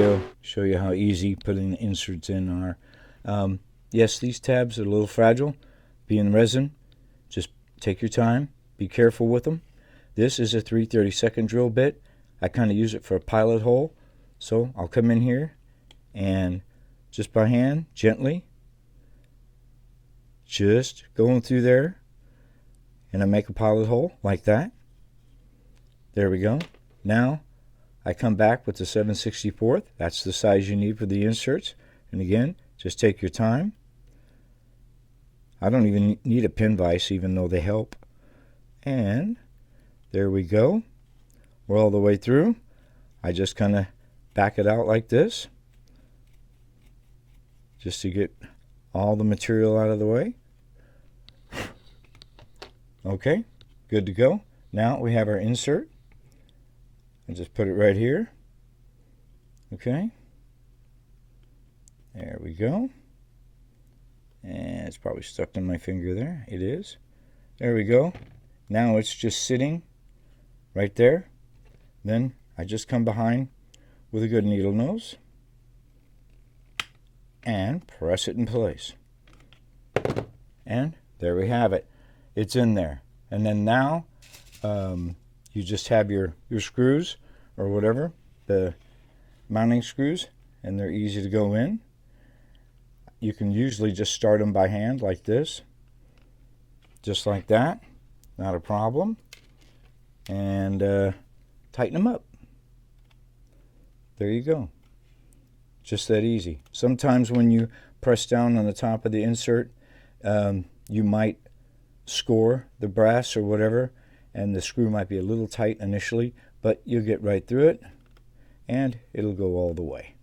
video, show you how easy putting the inserts in are. Yes, these tabs are a little fragile, being resin. Just take your time, be careful with them. This is a 3/32 drill bit. I kind of use it for a pilot hole, so I'll come in here and just by hand, gently, just going through there, and I make a pilot hole like that. There we go. Now I come back with the 7/64. That's the size you need for the inserts. And again, just take your time. I don't even need a pin vise, even though they help. And there we go. We're all the way through. I just kind of back it out like this, just to get all the material out of the way. Okay, good to go. Now we have our insert. And just put it right here. Okay. There we go. And it's probably stuck in my finger there. It is. There we go. Now it's just sitting right there. Then I just come behind with a good needle nose and press it in place. And there we have it. It's in there. And then now you just have your screws or whatever, the mounting screws, and they're easy to go in. You can usually just start them by hand like this, just like that, not a problem, and tighten them up. There you go. Just that easy. Sometimes when you press down on the top of the insert, you might score the brass or whatever, and the screw might be a little tight initially, but you'll get right through it and it'll go all the way.